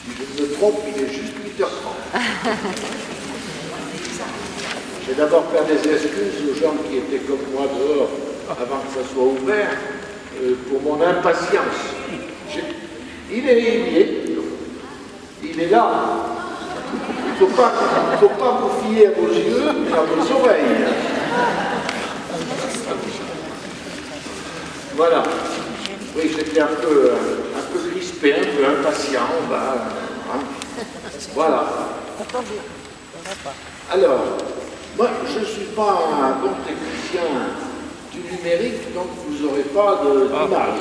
Si je me trompe, il est juste 8h30. J'ai d'abord fait des excuses aux gens qui étaient comme moi dehors avant que ça soit ouvert pour mon impatience. Il est là. Il ne faut pas vous fier à vos yeux et à vos oreilles. Voilà. Oui, j'étais un peu crispé, un peu impatient. Voilà. Alors, moi, je ne suis pas un bon technicien du numérique, donc vous n'aurez pas d'image.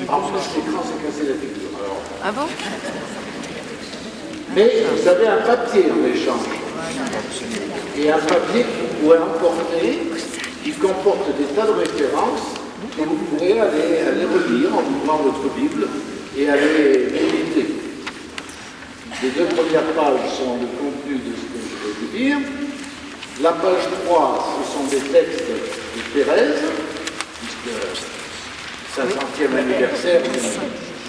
En plus, l'écran s'est cassé la figure. Alors. Ah bon? Mais vous avez un papier en échange. Et un papier que vous pouvez emporter, qui comporte des tas de références, et vous pourrez aller relire en ouvrant votre Bible et aller méditer. Les deux premières pages sont le contenu de ce que je vais vous dire. La page 3, ce sont des textes de Thérèse, puisque 500e anniversaire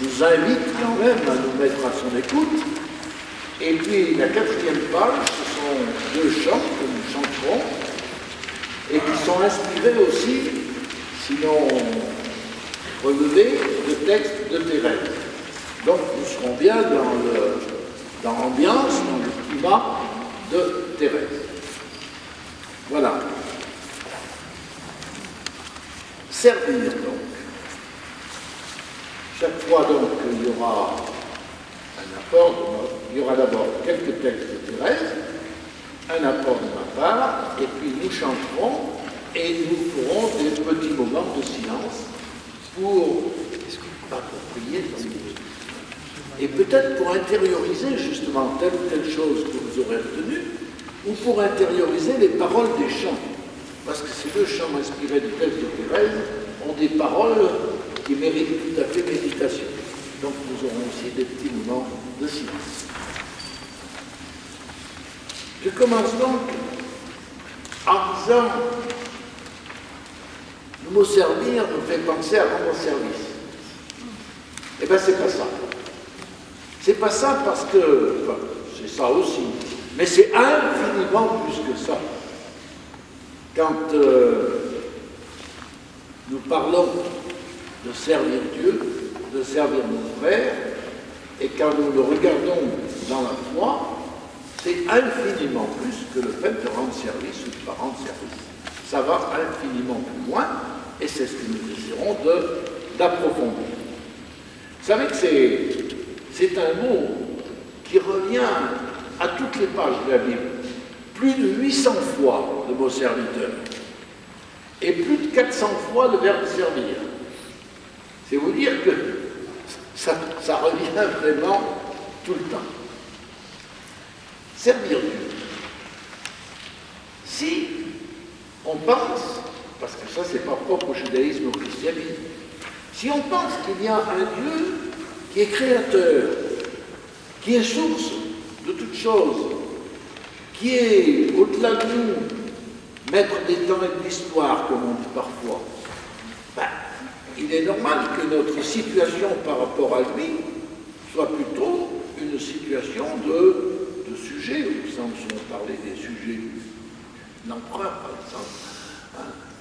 nous invite quand même à nous mettre à son écoute. Et puis la 4e page, ce sont 2 chants que nous chanterons et qui sont inspirés aussi, sinon relevés, de textes de Thérèse. Donc nous serons bien dans l'ambiance, dans le climat de Thérèse. Voilà. Servir donc. Chaque fois donc il y aura un apport, il y aura d'abord quelques textes de Thérèse, un apport de ma part, et puis nous chanterons et nous ferons des petits moments de silence pour prier. Et peut-être pour intérioriser justement telle ou telle chose que vous aurez retenue, ou pour intérioriser les paroles des chants. Parce que ces 2 chants inspirés du texte de Thérèse ont des paroles qui méritent tout à fait méditation. Donc nous aurons aussi des petits moments de silence. Je commence donc en disant, le mot servir nous fait penser à rendre service. Eh bien c'est pas ça. C'est pas ça parce que, enfin, c'est ça aussi, mais c'est infiniment plus que ça. Quand nous parlons de servir Dieu, de servir nos frères, et quand nous le regardons dans la foi, c'est infiniment plus que le fait de rendre service ou de ne pas rendre service. Ça va infiniment plus loin, et c'est ce que nous essaierons d'approfondir. Vous savez que c'est un mot qui revient à toutes les pages de la Bible. Plus de 800 fois le mot serviteur, et plus de 400 fois le verbe servir. C'est vous dire que ça revient vraiment tout le temps. Servir Dieu. Si on pense, parce que ça c'est pas propre au judaïsme, au christianisme, si on pense qu'il y a un Dieu qui est créateur, qui est source de toutes choses, qui est au-delà de nous, maître des temps et de l'histoire, comme on dit parfois, il est normal que notre situation par rapport à lui soit plutôt une situation de sujet, au sens où on parlait des sujets de l'empereur, par exemple,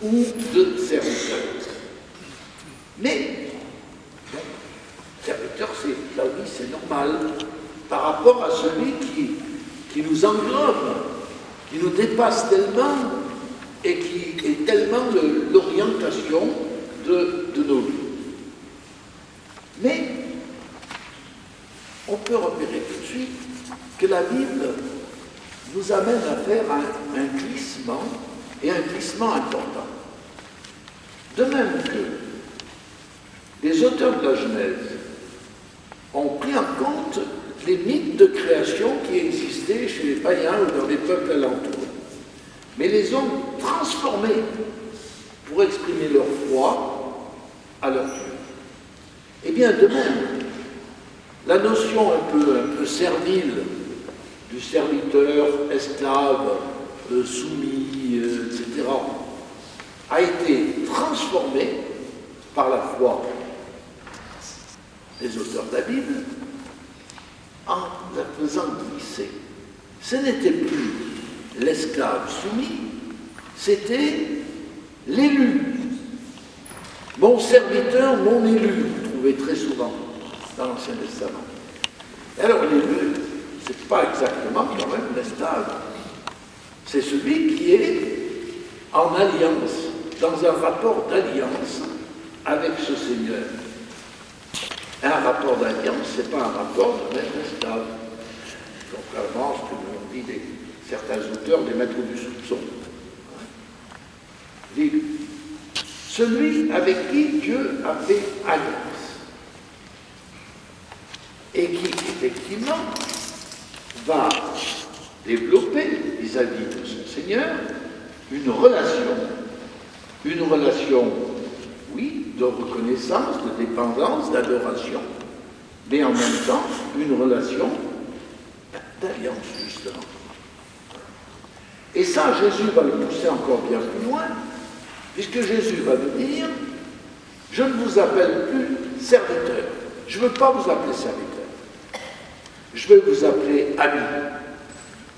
ou de serviteur. Mais, bon, serviteur, là oui, c'est normal, par rapport à celui qui nous englobe, qui nous dépasse tellement et qui est tellement l'orientation de nos vies. Mais on peut repérer tout de suite que la Bible nous amène à faire un glissement, et un glissement important. De même que les auteurs de la Genèse ont pris en compte les mythes de création qui existaient chez les païens ou dans les peuples alentours, mais les ont transformés pour exprimer leur foi à leur Dieu. Eh bien, de même, la notion un peu servile du serviteur, esclave, soumis, etc., a été transformée par la foi des auteurs de la Bible en la faisant glisser. Ce n'était plus l'esclave soumis, c'était l'élu. Mon serviteur, mon élu, vous trouvez très souvent dans l'Ancien Testament. Alors l'élu, ce n'est pas exactement quand même l'esclave. C'est celui qui est en alliance, dans un rapport d'alliance avec ce Seigneur. Un rapport d'alliance, ce n'est pas un rapport de maître-esclave. Contrairement à ce que nous ont dit certains auteurs des maîtres du soupçon. Dit, celui avec qui Dieu a fait alliance et qui, effectivement, va développer vis-à-vis de son Seigneur une relation, oui, de reconnaissance, de dépendance, d'adoration, mais en même temps une relation d'alliance, justement. Et ça, Jésus va le pousser encore bien plus loin, puisque Jésus va nous dire, je ne vous appelle plus serviteur, je ne veux pas vous appeler serviteur, je veux vous appeler ami.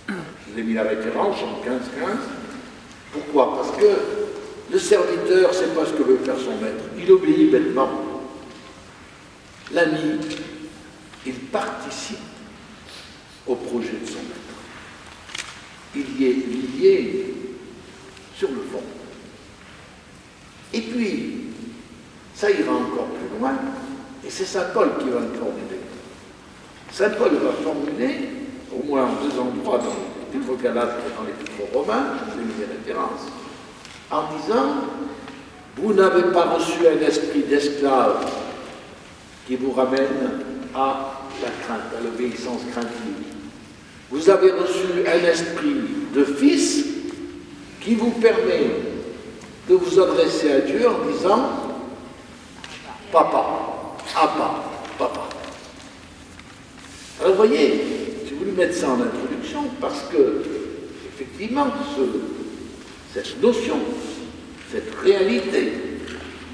Je vous ai mis la référence en 15-15. Pourquoi? Parce que le serviteur, c'est pas ce que veut faire son maître. Il obéit bêtement. L'ami, il participe au projet de son maître. Il y est lié sur le fond. Et puis, ça ira encore plus loin, et c'est saint Paul qui va le formuler. Saint Paul va formuler, au moins en 2 endroits dans l'Épître aux Galates et dans l'Épître aux Romains, je vous ai mis des références, en disant, vous n'avez pas reçu un esprit d'esclave qui vous ramène à la crainte, à l'obéissance craintive. Vous avez reçu un esprit de fils qui vous permet de vous adresser à Dieu en disant « Papa, Abba, Papa ». Alors vous voyez, j'ai voulu mettre ça en introduction parce que, effectivement, cette notion, cette réalité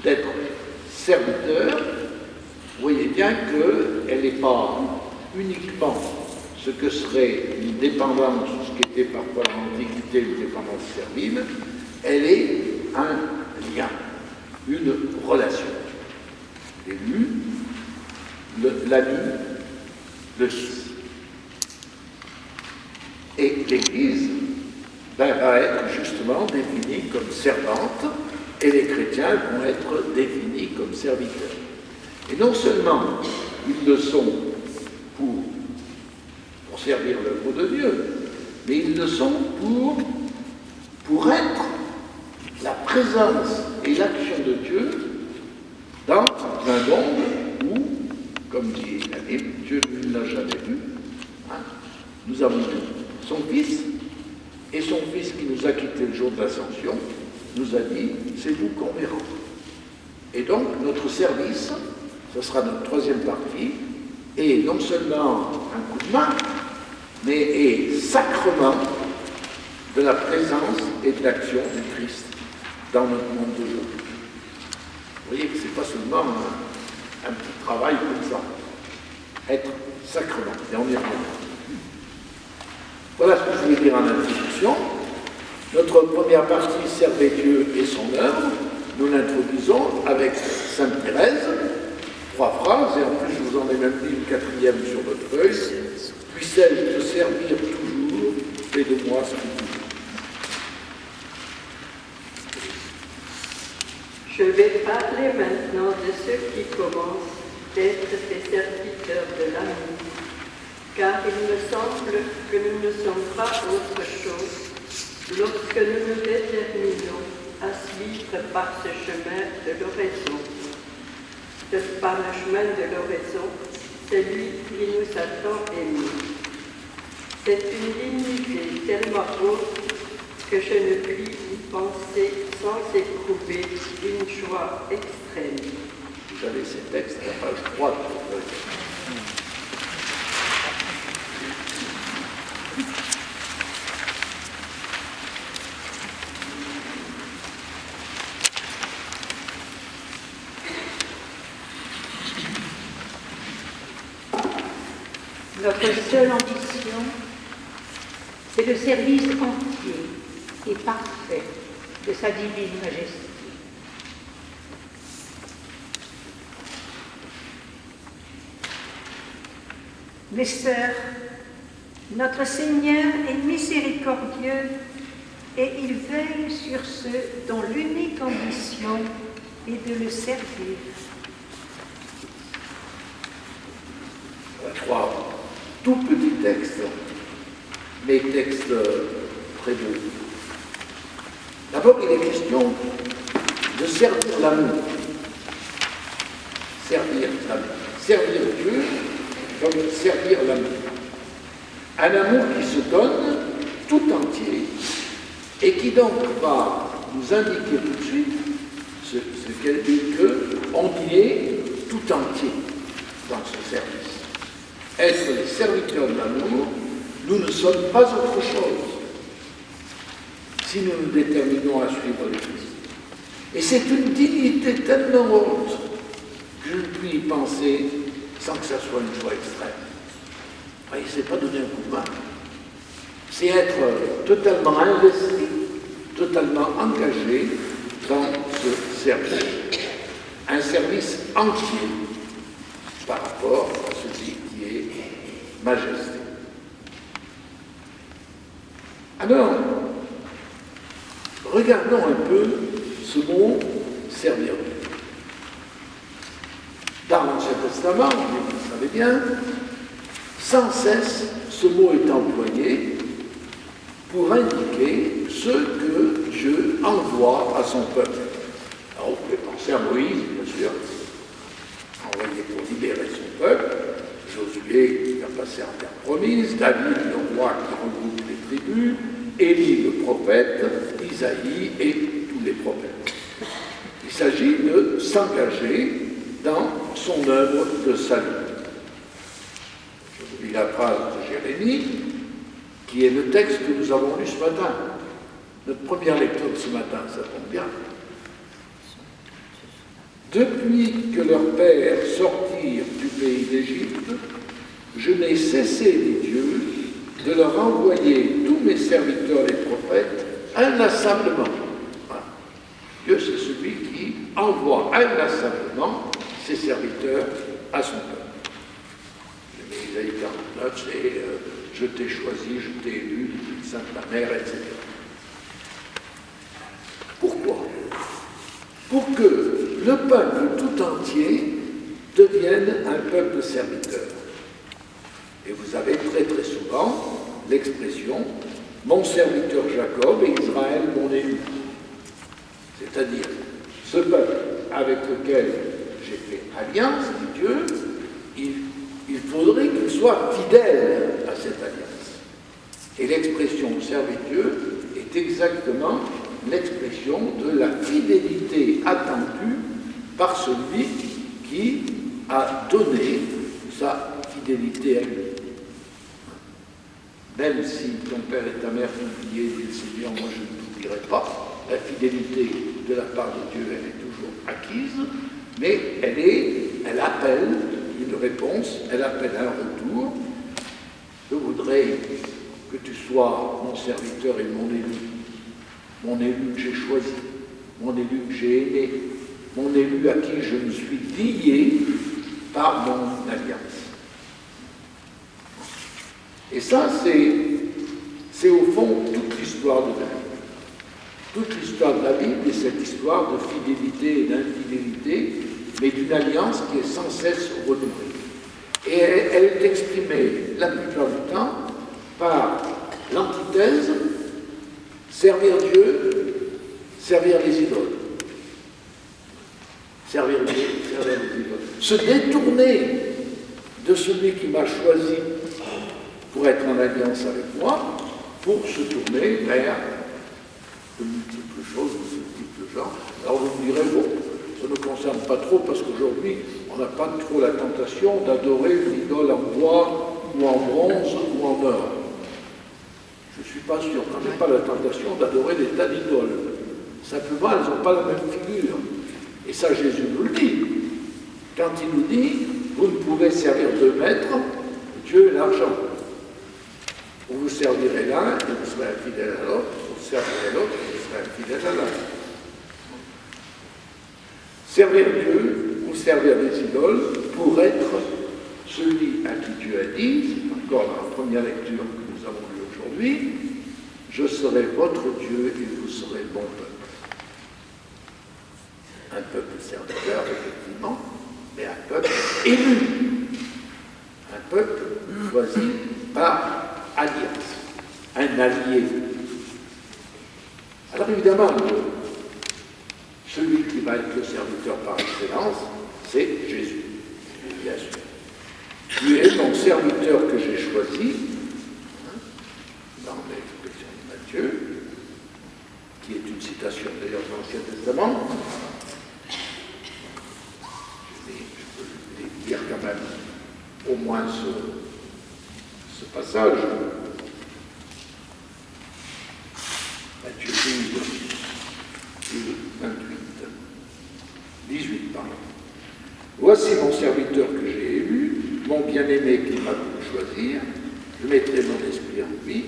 d'être serviteur, vous voyez bien qu'elle n'est pas uniquement ce que serait une dépendance, ce qui était parfois dans l'Antiquité une dépendance servile, elle est un lien, une relation. L'élu, l'ami, le fils. Et l'Église va être justement définie comme servante et les chrétiens vont être définis comme serviteurs. Et non seulement ils le sont pour servir l'œuvre de Dieu, mais ils le sont pour être la présence et l'action de Dieu dans un monde où, comme dit la Bible, Dieu ne l'a jamais vu. Nous avons vu son Fils, et son Fils qui nous a quittés le jour de l'Ascension nous a dit, c'est vous qu'on verra. Et donc, notre service, ce sera notre 3e partie, et non seulement un coup de main, mais est sacrement de la présence et de l'action du Christ dans notre monde d'aujourd'hui. Vous voyez que ce n'est pas seulement un petit travail comme ça. Être sacrement, et on y revient. Voilà ce que je voulais dire en introduction. Notre première partie, servez Dieu et son œuvre, nous l'introduisons avec Sainte Thérèse, 3 phrases, et en plus je vous en ai même dit une 4e sur votre feuille. Puissais-je te servir toujours, fais de moi ce que tu veux. Je vais parler maintenant de ceux qui commencent d'être des serviteurs de l'amour, car il me semble que nous ne sommes pas autre chose lorsque nous nous déterminons à suivre par ce chemin de l'oraison. Par le chemin de l'oraison, c'est lui qui nous a tant aimés. C'est une dignité tellement haute que je ne puis y penser sans éprouver une joie extrême. Vous avez ces textes à la page 3 de votre feuille. Notre seule ambition, c'est le service entier et parfait de sa divine majesté. Mes sœurs, notre Seigneur est miséricordieux et il veille sur ceux dont l'unique ambition est de le servir. Trois tout petits textes, mais textes très beaux. D'abord, il est question de servir l'amour. Servir l'amour. Servir Dieu comme servir l'amour. Un amour qui se donne tout entier et qui donc va nous indiquer tout de suite ce qu'elle dit qu'on y est tout entier dans ce service. Être les serviteurs de l'amour, nous ne sommes pas autre chose si nous nous déterminons à suivre le Christ. Et c'est une dignité tellement haute que je ne puis y penser sans que ça soit une joie extrême. Voyez, c'est pas donner un coup de main. C'est être totalement investi, totalement engagé dans ce service. Un service entier par rapport à celui qui est majesté. Alors, regardons un peu ce mot servir. Dans l'Ancien Testament, vous le savez bien, sans cesse, ce mot est employé pour indiquer ce que Dieu envoie à son peuple. Alors, vous pouvez penser à Moïse, bien sûr, envoyé pour libérer son peuple, Josué qui va passer en terre promise, David, le roi qui regroupe les tribus, Élie, le prophète, Isaïe et tous les prophètes. Il s'agit de s'engager dans son œuvre de salut. Je vous lis la phrase de Jérémie, qui est le texte que nous avons lu ce matin. Notre première lecture de ce matin, ça tombe bien. Depuis que leurs pères sortirent du pays d'Égypte, je n'ai cessé, dit Dieu, de leur envoyer tous mes serviteurs les prophètes inlassablement. Voilà. Dieu, c'est celui qui envoie inlassablement ses serviteurs à son peuple. Isaïe 49, c'est je t'ai choisi, je t'ai élu, Sainte la Mère, etc. Pourquoi? Pour que le peuple tout entier devienne un peuple serviteur. Et vous avez très très souvent l'expression « mon serviteur Jacob et Israël mon élu ». C'est-à-dire, ce peuple avec lequel j'ai fait alliance, dit Dieu, il faudrait qu'il soit fidèle à cette alliance. Et l'expression « servir Dieu » est exactement l'expression de la fidélité attendue par celui qui a donné sa fidélité à lui. Même si ton père et ta mère t'oubliaient, dit le Seigneur, moi je ne t'oublierai pas. La fidélité de la part de Dieu, elle est toujours acquise, mais elle appelle une réponse, elle appelle un retour. Je voudrais que tu sois mon serviteur et mon élu que j'ai choisi, mon élu que j'ai aimé, mon élu à qui je me suis lié par mon alliance. Et ça, c'est au fond toute l'histoire de la Bible. Toute l'histoire de la Bible est cette histoire de fidélité et d'infidélité, mais d'une alliance qui est sans cesse renouvelée. Et elle est exprimée la plupart du temps par l'antithèse servir Dieu, servir les idoles. Servir Dieu, servir les idoles. Se détourner de celui qui m'a choisi pour être en alliance avec moi, pour se tourner vers de multiples choses, de multiples genres. Alors vous me direz, bon, ça ne nous concerne pas trop parce qu'aujourd'hui, on n'a pas trop la tentation d'adorer une idole en bois, ou en bronze, ou en or. Je ne suis pas sûr qu'on n'ait pas la tentation d'adorer des tas d'idoles. Simplement, elles n'ont pas la même figure. Et ça, Jésus nous le dit. Quand il nous dit, vous ne pouvez servir deux maîtres, Dieu et l'argent. Vous vous servirez l'un et vous serez infidèle à l'autre, vous servirez l'autre et vous serez infidèle à l'un. Servir Dieu ou servir des idoles pour être celui à qui Dieu a dit, c'est encore la première lecture que nous avons lue aujourd'hui, je serai votre Dieu et vous serez mon peuple. Un peuple serviteur, effectivement, mais un peuple élu. Un peuple choisi par alliance, un allié. Alors évidemment, celui qui va être le serviteur par excellence, c'est Jésus, bien sûr. Tu es mon serviteur que j'ai choisi, dans l'expression de Matthieu, qui est une citation d'ailleurs de l'Ancien Testament. Je peux lire quand même au moins ce passage. Matthieu 12, 18, pardon. Voici mon serviteur que j'ai élu, mon bien-aimé qui m'a voulu choisir, je mettrai mon esprit en lui.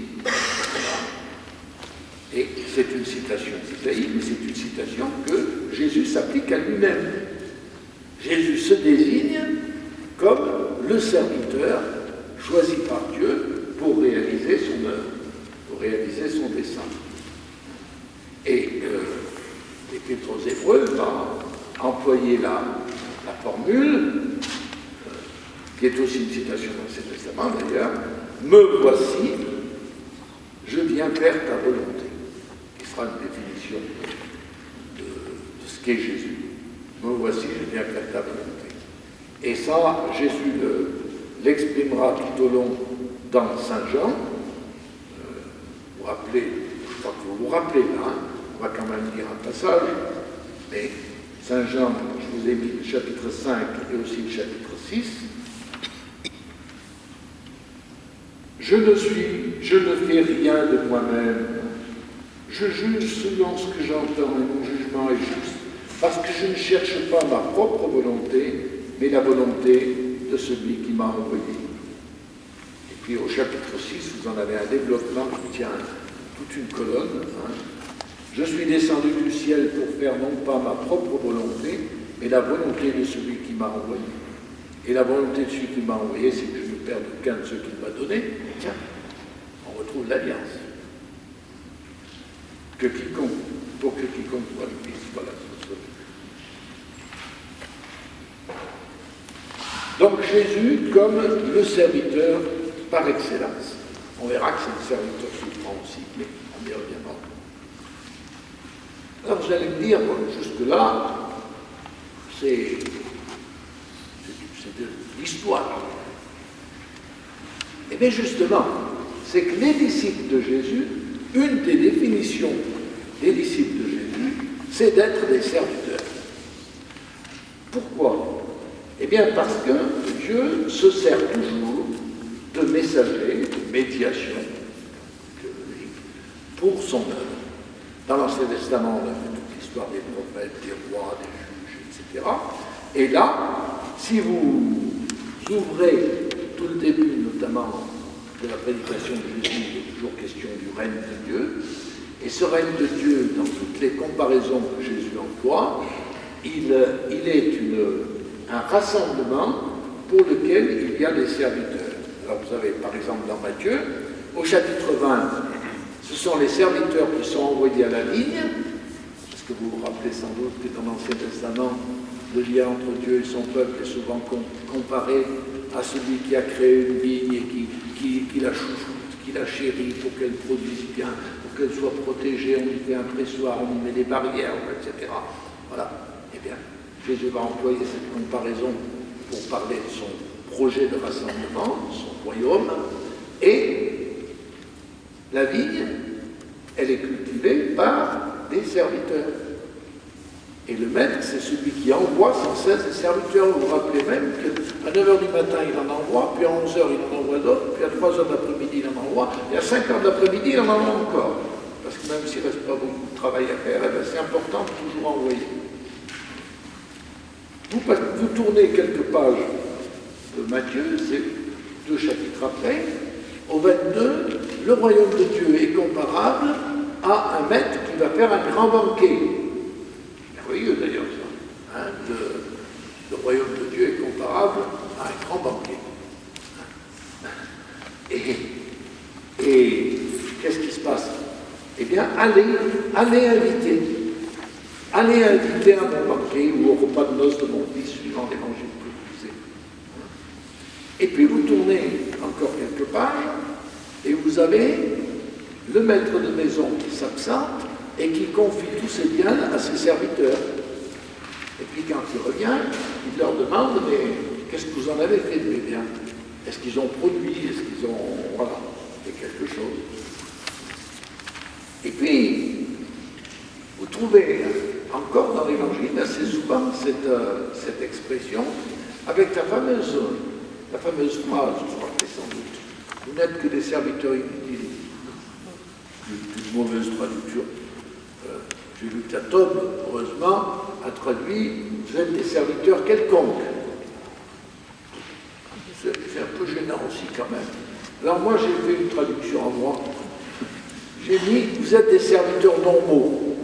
Et c'est une citation d'Isaïe, mais c'est une citation que Jésus s'applique à lui-même. Jésus se désigne comme le serviteur choisi par Dieu pour réaliser son œuvre, pour réaliser son dessein. Et l'Épître aux Hébreux va employer la formule, qui est aussi une citation dans l'Ancien Testament d'ailleurs, « Me voici, je viens faire ta volonté », qui sera une définition de ce qu'est Jésus. « Me voici, je viens faire ta volonté ». Et ça, Jésus l'exprimera tout au long dans Saint Jean. Vous vous rappelez, je crois que vous vous rappelez là, hein, on va quand même lire un passage, mais Saint Jean, je vous ai mis le chapitre 5 et aussi le chapitre 6. Je ne fais rien de moi-même. Je juge selon ce que j'entends et mon jugement est juste, parce que je ne cherche pas ma propre volonté, mais la volonté de celui qui m'a envoyé. Et puis au chapitre 6, vous en avez un développement qui tient toute une colonne. Hein. Je suis descendu du ciel pour faire non pas ma propre volonté, mais la volonté de celui qui m'a envoyé. Et la volonté de celui qui m'a envoyé, c'est que je ne perde aucun de ceux qu'il m'a donné. Tiens, on retrouve l'alliance. Pour que quiconque voit le Christ, voilà. Donc Jésus comme le serviteur par excellence. On verra que c'est le serviteur souffrant aussi, mais on y reviendra. Alors vous allez me dire, bon, jusque-là, c'est de l'histoire. Eh bien justement, c'est que les disciples de Jésus, une des définitions des disciples de Jésus, c'est d'être des serviteurs. Pourquoi? Eh bien parce que Dieu se sert toujours de messagers, de médiation pour son œuvre. Dans l'Ancien Testament, on a vu toute l'histoire des prophètes, des rois, des juges, etc. Et là, si vous ouvrez tout le début, notamment de la prédication de Jésus, il est toujours question du règne de Dieu. Et ce règne de Dieu, dans toutes les comparaisons que Jésus emploie, il est un rassemblement pour lequel il y a des serviteurs. Alors vous avez par exemple dans Matthieu, au chapitre 20, ce sont les serviteurs qui sont envoyés à la vigne, parce que vous vous rappelez sans doute que dans l'Ancien Testament, le lien entre Dieu et son peuple est souvent comparé à celui qui a créé une vigne et qui la chouchoute, qui la chérit pour qu'elle produise bien, pour qu'elle soit protégée, on y fait un pressoir, on y met des barrières, etc. Voilà. Eh bien, Jésus va employer cette comparaison pour parler de son projet de rassemblement, de son royaume, et la vigne, elle est cultivée par des serviteurs. Et le maître, c'est celui qui envoie sans cesse des serviteurs. Vous vous rappelez même qu'à 9h du matin, il en envoie, puis à 11h, il en envoie d'autres, puis à 3h de l'après-midi, il en envoie, et à 5h de l'après-midi, il en envoie encore. Parce que même s'il ne reste pas beaucoup de travail à faire, c'est important de toujours envoyer. Vous tournez quelques pages de Matthieu, 2 chapitres après, au 22, le royaume de Dieu est comparable à un maître qui va faire un grand banquet. Merveilleux d'ailleurs ça. Hein, le royaume de Dieu est comparable à un grand banquet. Et qu'est-ce qui se passe? Eh bien, allez inviter. Allez inviter à mon banquet ou au repas de noces de mon fils, suivant l'évangile que vous lisez. Et puis vous tournez encore quelques pages et vous avez le maître de maison qui s'absente et qui confie tous ses biens à ses serviteurs. Et puis quand il revient, il leur demande, mais qu'est-ce que vous en avez fait de mes biens? Est-ce qu'ils ont produit? Est-ce qu'ils ont... Voilà, fait quelque chose. Et puis, vous trouvez encore dans l'Évangile assez souvent cette expression avec la fameuse phrase, je crois que sans doute, vous n'êtes que des serviteurs inutiles. Une mauvaise traduction. J'ai lu que la Tome, heureusement, a traduit vous êtes des serviteurs quelconques. C'est un peu gênant aussi quand même. Alors moi j'ai fait une traduction à moi. J'ai mis vous êtes des serviteurs normaux.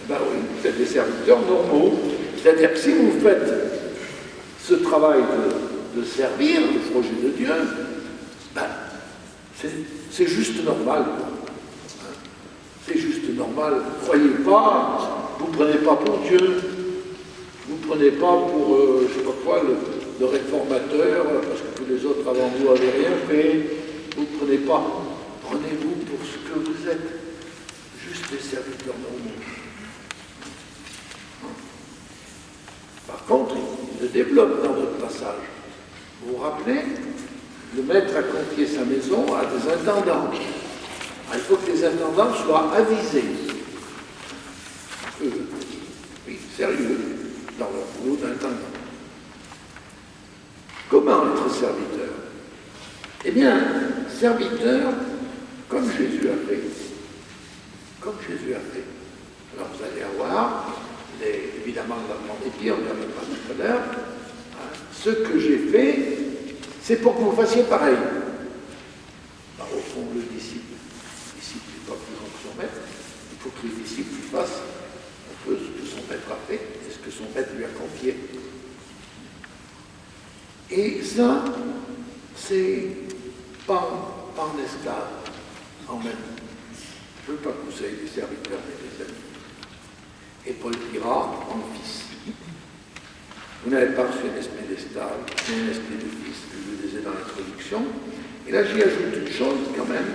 Ben oui, vous êtes des serviteurs normaux. C'est-à-dire que si vous faites ce travail de servir le projet de Dieu, ben, c'est juste normal. C'est juste normal. Croyez pas, vous ne prenez pas pour Dieu, vous ne prenez pas pour, je ne sais pas quoi, le réformateur, parce que tous les autres avant vous n'avaient rien fait. Vous ne prenez pas. Prenez-vous pour ce que vous êtes. Juste des serviteurs normaux. Par contre, il le développe dans notre passage. Vous vous rappelez, le maître a confié sa maison à des intendants. Il faut que les intendants soient avisés. Oui, sérieux, dans leur boulot d'intendant. Comment être serviteur? Eh bien, serviteur, comme Jésus a fait. Comme Jésus a fait. Alors vous allez avoir, évidemment, la grande épée, on y reviendra tout à l'heure. Ce que j'ai fait, c'est pour que vous fassiez pareil. Alors, au fond, le disciple n'est pas plus grand que son maître. Il faut que le disciple fasse un peu ce que son maître a fait et ce que son maître lui a confié. Et ça, c'est pas en esclave, en même. Je ne veux pas que vous soyez des serviteurs, mais des amis. Et Paul dira en fils. Vous n'avez pas reçu un esprit d'esclave, mais un esprit de fils, que je vous disais dans l'introduction. Et là, j'y ajoute une chose quand même,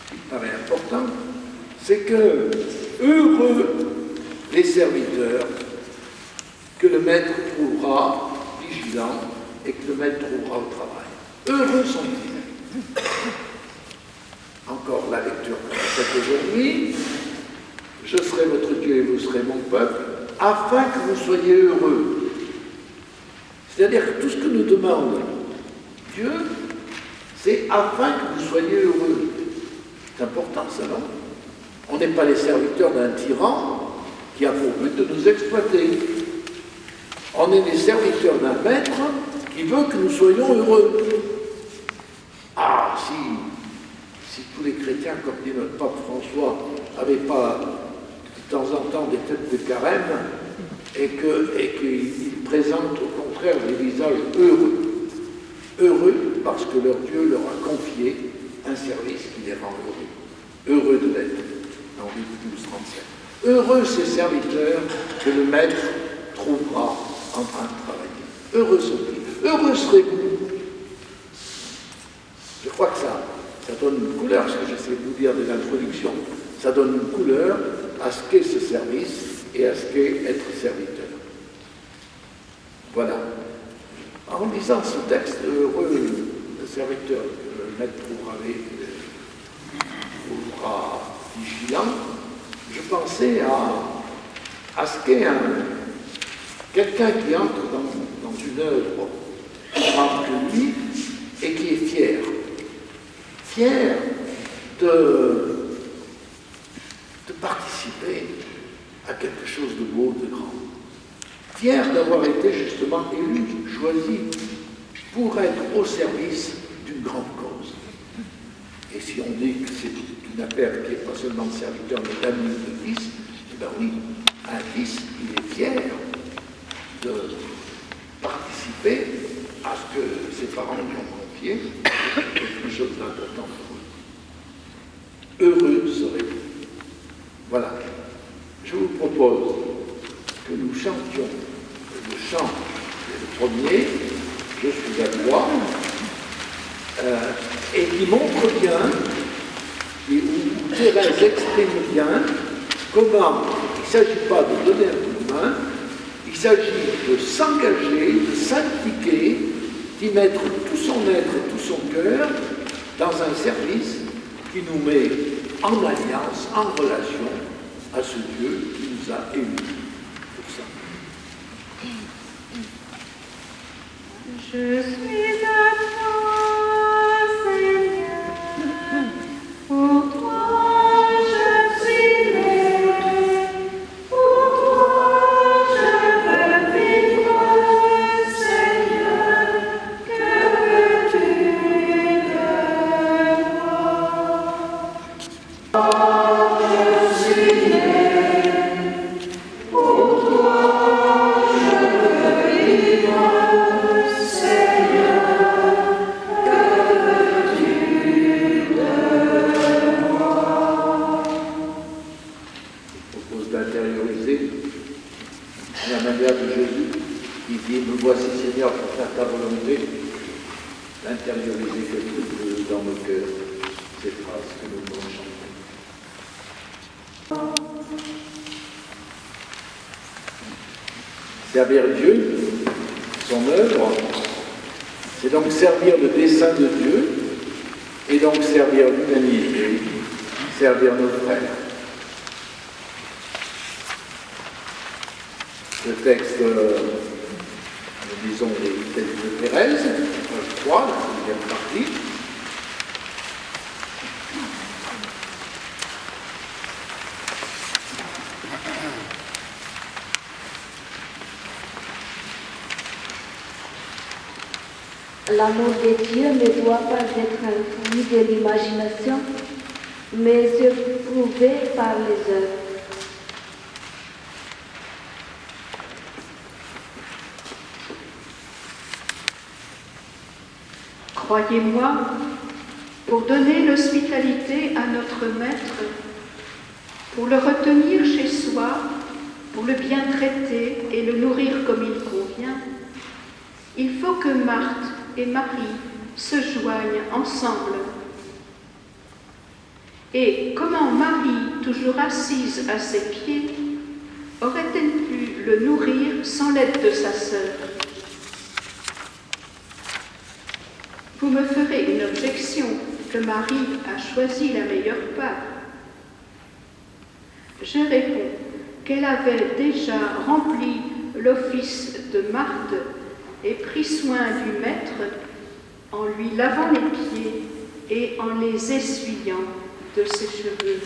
qui me paraît importante, c'est que heureux les serviteurs que le maître trouvera vigilant et que le maître trouvera au travail. Heureux sont-ils. Encore la lecture que je fais aujourd'hui. Je serai votre Dieu et vous serez mon peuple, afin que vous soyez heureux. C'est-à-dire que tout ce que nous demande Dieu, c'est afin que vous soyez heureux. C'est important ça, non? On n'est pas les serviteurs d'un tyran qui a pour but de nous exploiter. On est les serviteurs d'un maître qui veut que nous soyons heureux. Ah, si tous les chrétiens, comme dit notre pape François, n'avaient pas de temps en temps des têtes de carême et qu'ils présentent au contraire des visages heureux. Heureux parce que leur Dieu leur a confié un service qui les rend heureux. Heureux de l'être. Dans Luc 12, 37. Heureux ces serviteurs que le maître trouvera en train de travailler. Heureux sont-ils. Heureux serez-vous. Je crois que ça donne une couleur, ce que j'essaie de vous dire dès l'introduction, ça donne une couleur à ce qu'est ce service et à ce qu'est être serviteur. Voilà. En lisant ce texte, heureux le serviteur que le maître trouvera vigilant, je pensais à ce qu'est quelqu'un qui entre dans une œuvre grande que lui et qui est fier. Fier de participer à quelque chose de beau, de grand. Fier d'avoir été justement élu, choisi. pour être au service d'une grande cause. Et si on dit que c'est une affaire qui n'est pas seulement de serviteur, mais d'ami de fils, eh bien oui, un fils, il est fier de participer à ce que ses parents lui ont confié, quelque chose d'important pour eux. Heureux serez-vous. Voilà. Je vous propose que nous chantions le chant, le premier, Je suis à toi, et qui montre bien, où Thérèse exprime bien comment il ne s'agit pas de donner un coup de main, il s'agit de s'engager, de s'impliquer, d'y mettre tout son être, tout son cœur dans un service qui nous met en alliance, en relation à ce Dieu qui nous a élus pour ça. Je suis à toi, Seigneur, pour toi je suis né, pour toi je veux vivre, Seigneur, que veux-tu de moi? Je suis né, pour toi je veux vivre, Seigneur, que veux-tu de moi? Je propose d'intérioriser la manière de Jésus qui dit « Me voici Seigneur pour faire ta volonté », d'intérioriser quelque peu dans nos cœurs ces phrases que nous devons chanter. Servir Dieu, son œuvre, c'est donc servir le dessein de Dieu et donc servir l'humanité, servir nos frères. Le texte, nous lisons les textes de Thérèse, page 3, la deuxième partie. L'amour de Dieu ne doit pas être un fruit de l'imagination, mais se prouver par les œuvres. Croyez-moi, pour donner l'hospitalité à notre Maître, pour le retenir chez soi, pour le bien traiter et le nourrir comme il convient, il faut que Marthe et Marie se joignent ensemble. Et comment Marie, toujours assise à ses pieds, aurait-elle pu le nourrir sans l'aide de sa sœur? Vous me ferez une objection que Marie a choisi la meilleure part. Je réponds qu'elle avait déjà rempli l'office de Marthe et pris soin du Maître en lui lavant les pieds et en les essuyant de ses cheveux.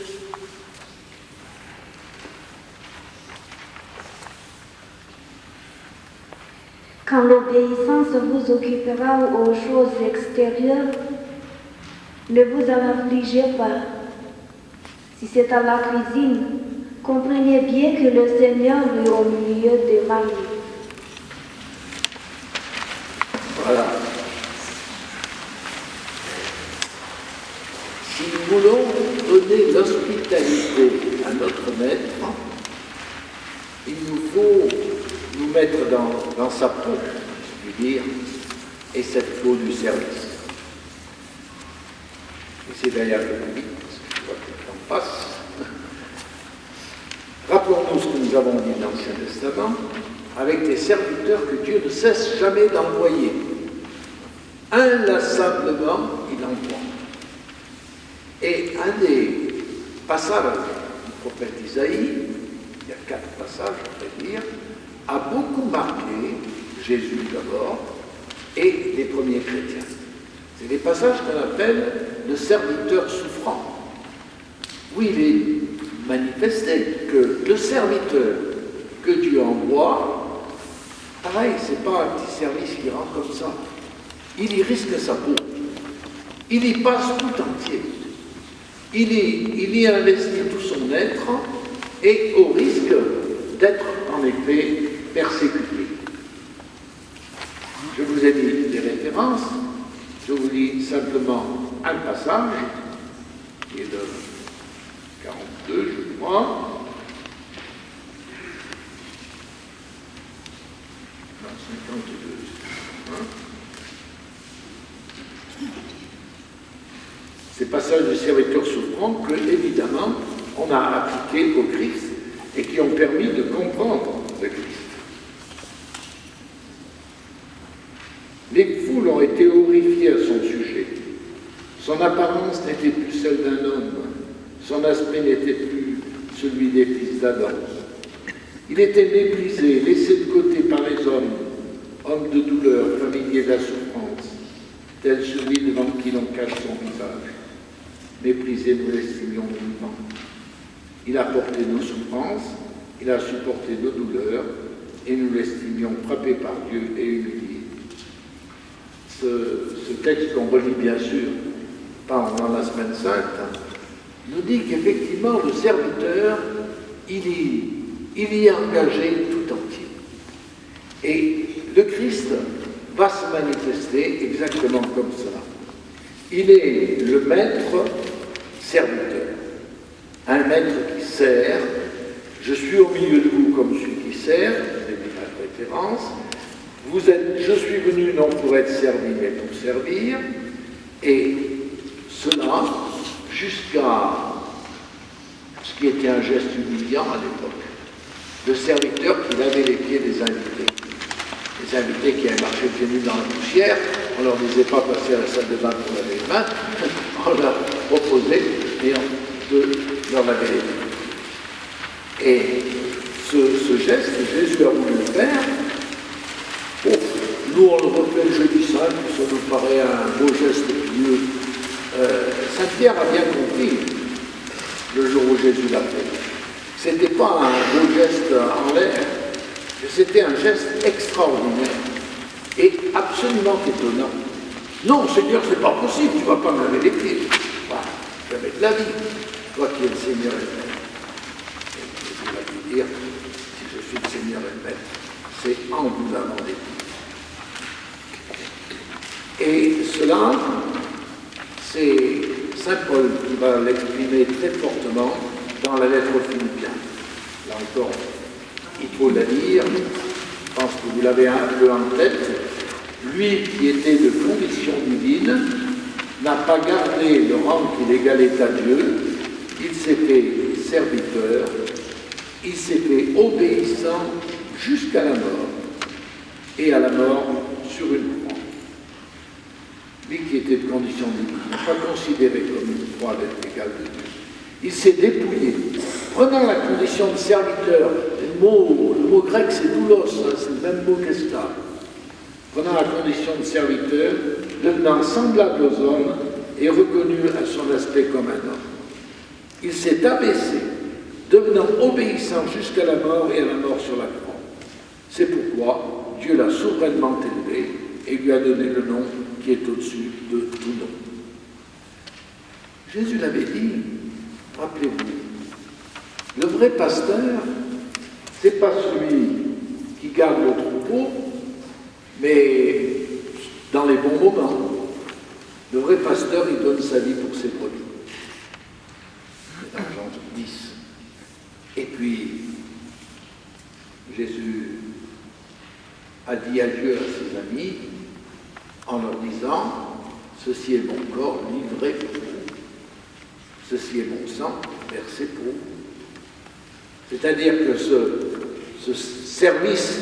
Quand l'obéissance vous occupera aux choses extérieures, ne vous en affligez pas. Si c'est à la cuisine, comprenez bien que le Seigneur est au milieu de Marie. Voilà. Si nous voulons donner l'hospitalité à notre Maître, il nous faut nous mettre dans sa peau, je puis dire, et cette peau du service. Et c'est d'ailleurs le plus vite, parce que je vois que le temps passe. Rappelons-nous ce que nous avons dit dans l'Ancien Testament, avec des serviteurs que Dieu ne cesse jamais d'envoyer. Inlassablement, il envoie. Et un des passages du prophète Isaïe, il y a 4 passages, on peut dire, a beaucoup marqué Jésus d'abord et les premiers chrétiens. C'est des passages qu'on appelle le serviteur souffrant, où il est manifesté que le serviteur que Dieu envoie, pareil, c'est pas un petit service qui rentre comme ça. il y risque sa peau. Il y passe tout entier. Il y investit tout son être et au risque d'être en effet persécuté. Je vous ai mis des références, je vous lis simplement un passage, qui est de 42, je crois. Non, 52. Ces passages du serviteur souffrant que, évidemment, on a appliqués au Christ et qui ont permis de comprendre le Christ. Les foules ont été horrifiées à son sujet. Son apparence n'était plus celle d'un homme. Son aspect n'était plus celui des fils d'Adam. Il était méprisé, laissé de côté par les hommes de douleur, familiers de la souffrance, tel celui devant qui l'on cache son visage. Méprisé, nous l'estimions vivant. Il a porté nos souffrances, il a supporté nos douleurs, et nous l'estimions frappé par Dieu et humilié. Ce texte qu'on relit bien sûr pendant la semaine sainte, nous dit qu'effectivement le serviteur, il y est engagé tout entier. Et le Christ va se manifester exactement comme cela. Il est le maître serviteur, un maître qui sert. Je suis au milieu de vous comme celui qui sert, vous avez la référence. Je suis venu non pour être servi, mais pour servir, et cela jusqu'à ce qui était un geste humiliant à l'époque. Le serviteur qui lavait les pieds des invités. Les invités qui avaient marché pieds nus dans la poussière, on ne leur disait pas passer à la salle de bain pour laver les mains, on leur proposait de leur laver les mains. Et ce geste, Jésus a voulu le faire. Nous, on le refait le jeudi saint, ça nous paraît un beau geste pieux. Saint Pierre a bien compris le jour où Jésus l'a fait. Ce n'était pas un beau geste en l'air, c'était un geste extraordinaire et absolument étonnant. Non, Seigneur, c'est pas possible, tu ne vas pas me laver les pieds. Voilà, jamais de la vie, toi qui es le Seigneur et le Maître. Et Jésus va lui dire, si je suis le Seigneur et le Maître, c'est en vous lavant les pieds. Et cela, c'est Saint Paul qui va l'exprimer très fortement dans la lettre aux Philippiens. Là encore, il faut la lire, je pense que vous l'avez un peu en tête. Lui qui était de condition divine n'a pas gardé le rang qu'il égalait à Dieu, il s'est fait serviteur, il s'est fait obéissant jusqu'à la mort, et à la mort sur une croix. Lui qui était de condition divine, n'a pas considéré comme une croix d'être égal de Dieu. Il s'est dépouillé, prenant la condition de serviteur. Le mot grec c'est doulos, c'est le même mot qu'esclave. Prenant la condition de serviteur, devenant semblable aux hommes et reconnu à son aspect comme un homme. Il s'est abaissé, devenant obéissant jusqu'à la mort et à la mort sur la croix. C'est pourquoi Dieu l'a souverainement élevé et lui a donné le nom qui est au-dessus de tout nom. Jésus l'avait dit, rappelez-vous, le vrai pasteur, ce n'est pas celui qui garde le troupeau, mais dans les bons moments. Le vrai pasteur, il donne sa vie pour ses brebis. C'est dans Jean 10. Et puis, Jésus a dit adieu à ses amis en leur disant « Ceci est mon corps livré pour vous. Ceci est mon sang versé pour vous. » C'est-à-dire que ce service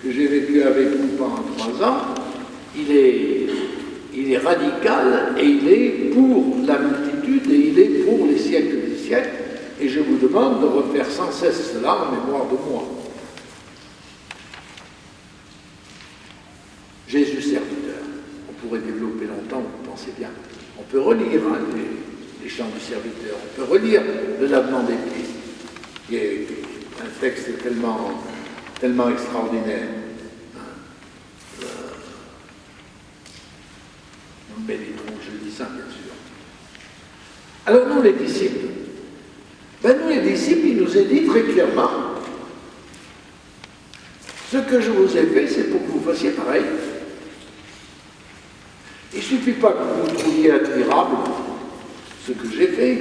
que j'ai vécu avec vous pendant 3 ans, il est radical et il est pour la multitude et il est pour les siècles des siècles. Et je vous demande de refaire sans cesse cela en mémoire de moi. Jésus serviteur. On pourrait développer longtemps, vous pensez bien. On peut relire les chants du serviteur, on peut relire le lavement des pieds, qui est un texte tellement extraordinaire. béniront le jeudi saint, bien sûr. Alors nous, les disciples, il nous est dit très clairement, ce que je vous ai fait, c'est pour que vous fassiez pareil. Il ne suffit pas que vous trouviez admirable ce que j'ai fait.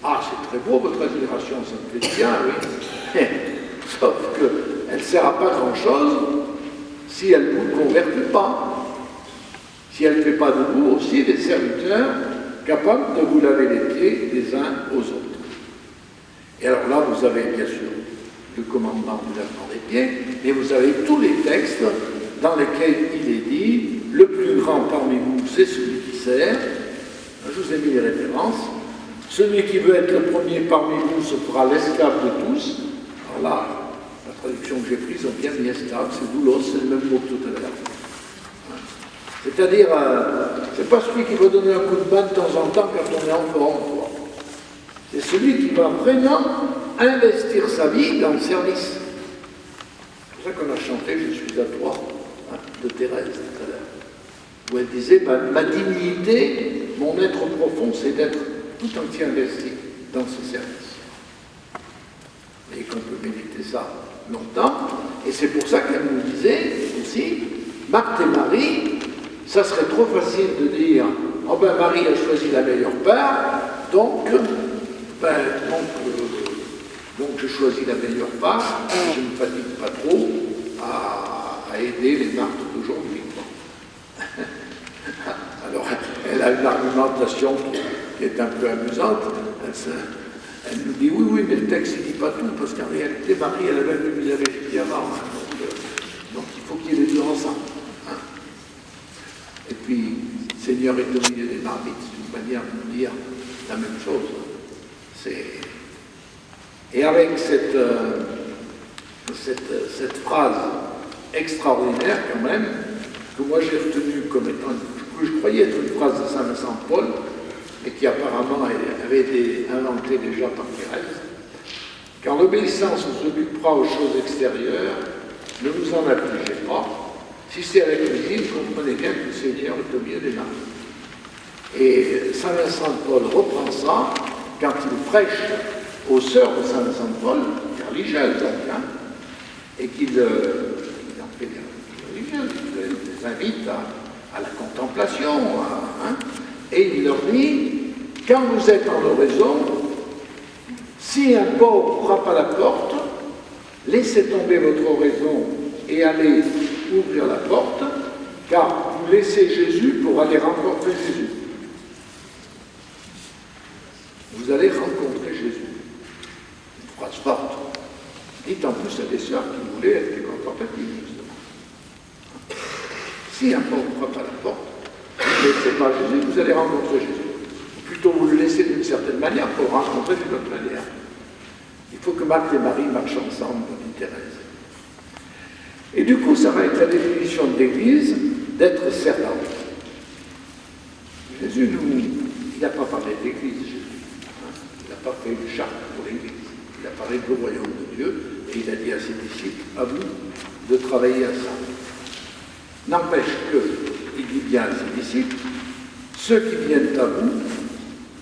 Ah, c'est très beau, votre admiration, ça me fait bien, oui. Sauf qu'elle ne sert à pas grand-chose si elle ne vous convertit pas. Si elle ne fait pas de vous aussi des serviteurs capables de vous laver les pieds des uns aux autres. Et alors là, vous avez bien sûr le commandement du lavement des pieds, mais vous avez tous les textes dans lesquels il est dit « Le plus grand parmi vous, c'est celui qui sert ». Je vous ai mis les références. « Celui qui veut être le premier parmi vous se fera l'esclave de tous ». Alors là, la traduction que j'ai prise, on bien mis esclave, c'est doulos, c'est le même mot que tout à l'heure. C'est-à-dire, c'est pas celui qui va donner un coup de bain de temps en temps quand on est en forme. C'est celui qui va vraiment investir sa vie dans le service. C'est pour ça qu'on a chanté « Je suis à toi » de Thérèse tout à l'heure. Où elle disait « Ma dignité, mon être profond, c'est d'être tout entier investi dans ce service. » Et qu'on peut méditer ça longtemps. Et c'est pour ça qu'elle nous disait aussi « Marthe et Marie, ça serait trop facile de dire « Oh ben Marie a choisi la meilleure part, donc je choisis la meilleure part, je ne me fatigue pas trop à aider les Marthes d'aujourd'hui. » Alors, elle a une argumentation qui est un peu amusante. Elle nous dit, oui, mais le texte ne dit pas tout, parce qu'en réalité, Marie, elle avait vu les réfugiés avant. Donc, il faut qu'il y ait les deux ensemble. Et puis, Seigneur est au milieu des marmites, c'est une manière de dire la même chose. Et avec cette phrase extraordinaire, quand même, que moi j'ai retenue comme étant, que je croyais être une phrase de Saint Vincent de Paul, et qui apparemment avait été inventée déjà par Thérèse. Quand l'obéissance vous occupera aux choses extérieures, ne vous en affligez pas. Si c'est à la cuisine, comprenez bien que le Seigneur est au milieu des mains. Et Saint Vincent de Paul reprend ça quand il prêche aux sœurs de Saint Vincent de Paul, des religieuses donc, et qu'il en fait des religieuses, il les invite à la contemplation, et il leur dit, quand vous êtes en oraison, si un pauvre frappe à la porte, laissez tomber votre oraison et allez ouvrir la porte, car vous laissez Jésus pour aller rencontrer Jésus. Vous allez rencontrer Jésus. Une phrase forte. Dites en plus à des sœurs qui voulaient être des contemplatives, justement. Si un pauvre frappe à la porte, vous ne laissez pas Jésus, vous allez rencontrer Jésus. Ou plutôt vous le laissez d'une certaine manière pour le rencontrer d'une autre manière. Il faut que Marthe et Marie marchent ensemble, dit Thérèse. Et du coup, ça va être la définition de l'Église d'être servante. Jésus, il n'a pas parlé de l'Église, Jésus. Il n'a pas fait une charte pour l'Église. Il a parlé du royaume de Dieu et il a dit à ses disciples, à vous de travailler à ça. N'empêche qu'il dit bien à ses disciples, ceux qui viennent à vous,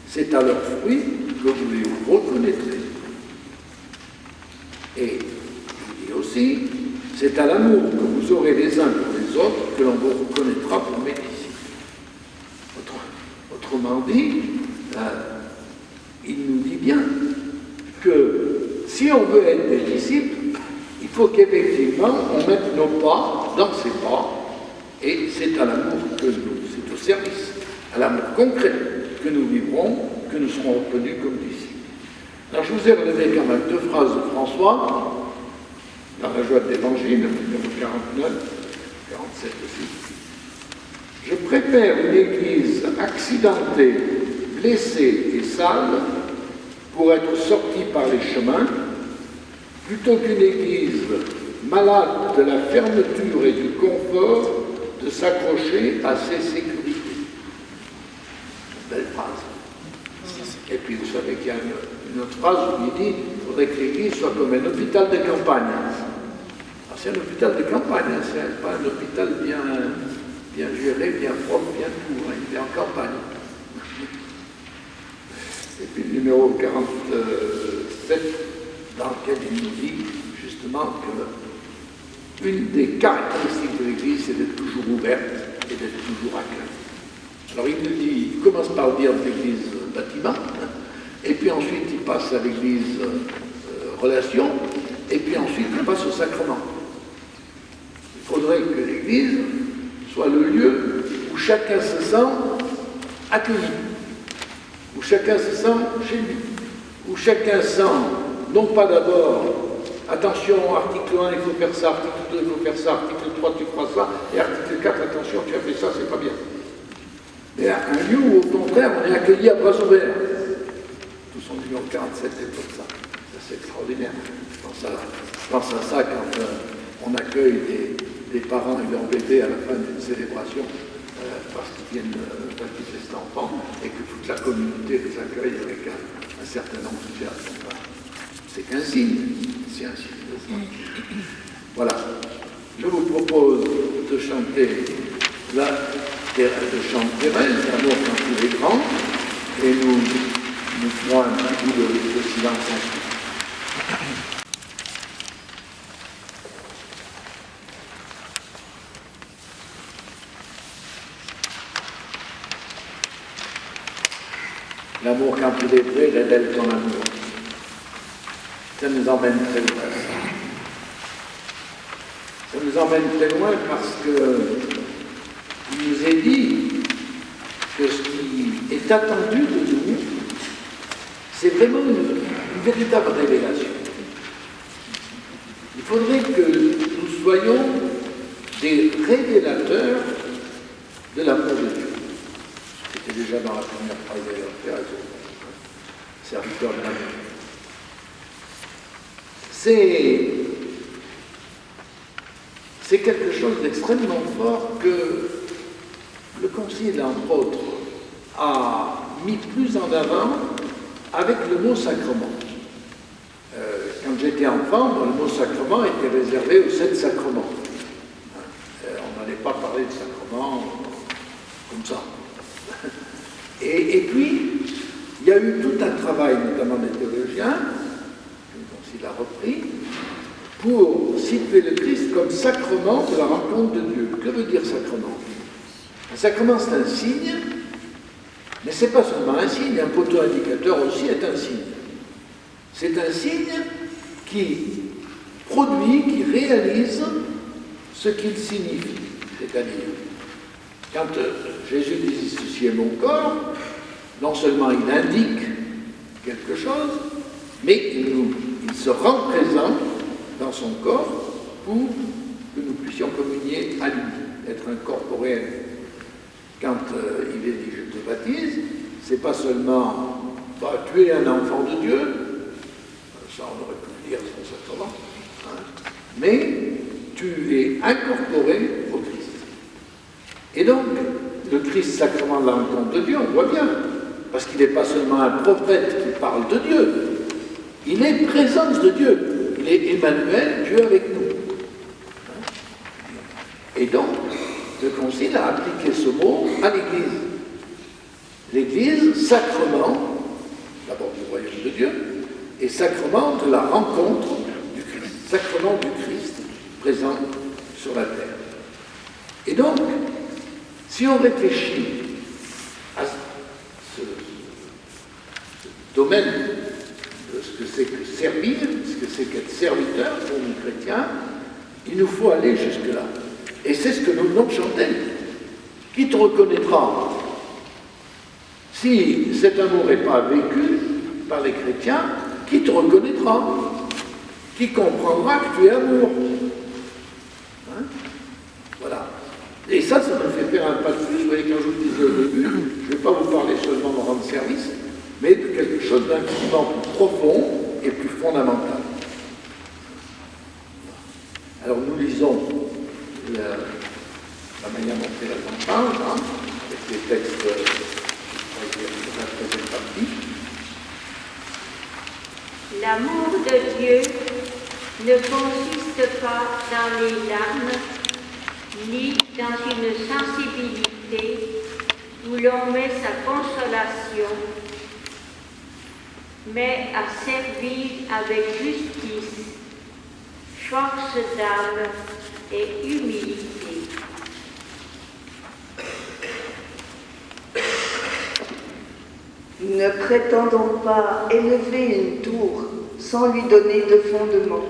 c'est à leurs fruits que vous les reconnaîtrez. Et il dit aussi, c'est à l'amour que vous aurez les uns pour les autres que l'on vous reconnaîtra pour mes disciples. Autrement dit, il nous dit bien que si on veut être des disciples, il faut qu'effectivement on mette nos pas dans ses pas, et c'est à l'amour que nous, c'est au service, à l'amour concret que nous vivrons, que nous serons reconnus comme disciples. Alors je vous ai relevé quand même deux phrases de François, dans la joie de l'Évangile, numéro 49, 47 aussi. Je préfère une église accidentée, blessée et sale pour être sortie par les chemins, plutôt qu'une église malade de la fermeture et du confort de s'accrocher à ses sécurités. Belle phrase. Et puis vous savez qu'il y a une autre phrase où il dit qu'il faudrait que l'église soit comme un hôpital de campagne. C'est un hôpital de campagne, c'est pas un hôpital bien bien géré, bien propre, bien tout. Hein. Il est en campagne. Et puis le numéro 47, dans lequel il nous dit justement que une des caractéristiques de l'Église, c'est d'être toujours ouverte et d'être toujours accueillante. Alors il nous dit, il commence par dire l'Église bâtiment, hein, et puis ensuite il passe à l'Église relation, et puis ensuite il passe au sacrement. Il faudrait que l'Église soit le lieu où chacun se sent accueilli, où chacun se sent chez lui, où chacun sent, non pas d'abord, attention, article 1, il faut faire ça, article 2, il faut faire ça, article 3, tu feras ça, et article 4, attention, tu as fait ça, c'est pas bien. Mais un lieu où, au contraire, on est accueilli à bras ouverts. Tout son numéro 47 est comme ça. C'est extraordinaire. Je pense à ça quand on accueille des parents et leurs bébés à la fin d'une célébration parce qu'ils viennent baptiser cet enfant et que toute la communauté les accueille avec un certain enthousiasme. C'est qu'un signe. C'est un signe de ça. Voilà. Je vous propose de chanter de chant Thérèse, l'amour quand il est grand, et nous ferons un petit bout de silence ensuite. L'amour quand il est vrai révèle ton amour. Ça nous emmène très loin. Ça nous emmène très loin parce que il nous est dit que ce qui est attendu de nous, c'est vraiment une véritable révélation. Il faudrait que nous soyons des révélateurs de l'amour de Dieu. C'était déjà dans la première phrase de la serviteur de l'amour. C'est quelque chose d'extrêmement fort que le Concile, entre autres, a mis plus en avant avec le mot sacrement. Quand j'étais enfant, le mot sacrement était réservé aux 7 sacrements. On n'allait pas parler de sacrement comme ça. Et puis, il y a eu tout un travail, notamment des théologiens, que le Concile a repris, pour situer le Christ comme sacrement de la rencontre de Dieu. Que veut dire sacrement? Un sacrement, c'est un signe, mais ce n'est pas seulement un signe, un poteau indicateur aussi est un signe. C'est un signe qui produit, qui réalise ce qu'il signifie. C'est-à-dire, quand Jésus dit « ceci est mon corps », non seulement il indique quelque chose, mais il se rend présent dans son corps pour que nous puissions communier à lui, être un corporel. Quand il est dit « je te baptise », c'est pas seulement bah, tu es un enfant de Dieu, ça on aurait pu le dire sans sacrement, hein, mais tu es incorporé au Christ. Et donc, le Christ, sacrement de la rencontre de Dieu, on voit bien, parce qu'il n'est pas seulement un prophète qui parle de Dieu, il est présence de Dieu, il est Emmanuel, Dieu avec nous. Et donc, le Concile a appliqué ce mot à l'Église. L'Église, sacrement, d'abord du royaume de Dieu, et sacrement de la rencontre du Christ, sacrement du Christ présent sur la terre. Et donc, si on réfléchit à ce domaine de ce que c'est que servir, ce que c'est qu'être serviteur pour nous chrétiens, il nous faut aller jusque-là. Et c'est ce que nous venons de chanter. Qui te reconnaîtra? Si cet amour n'est pas vécu par les chrétiens, qui te reconnaîtra? Qui comprendra que tu es amour? Hein? Voilà. Et ça me fait faire un pas de plus. Vous voyez, quand je vous disais au début, je ne vais pas vous parler seulement de rendre service, mais de quelque chose d'infiniment plus profond et plus fondamental. Alors nous lisons la manière dont c'est la campagne, hein, avec les textes de la troisième partie. L'amour de Dieu ne consiste pas dans les larmes, ni dans une sensibilité où l'on met sa consolation, mais à servir avec justice, force d'âme et humilité. Ne prétendons pas élever une tour sans lui donner de fondement.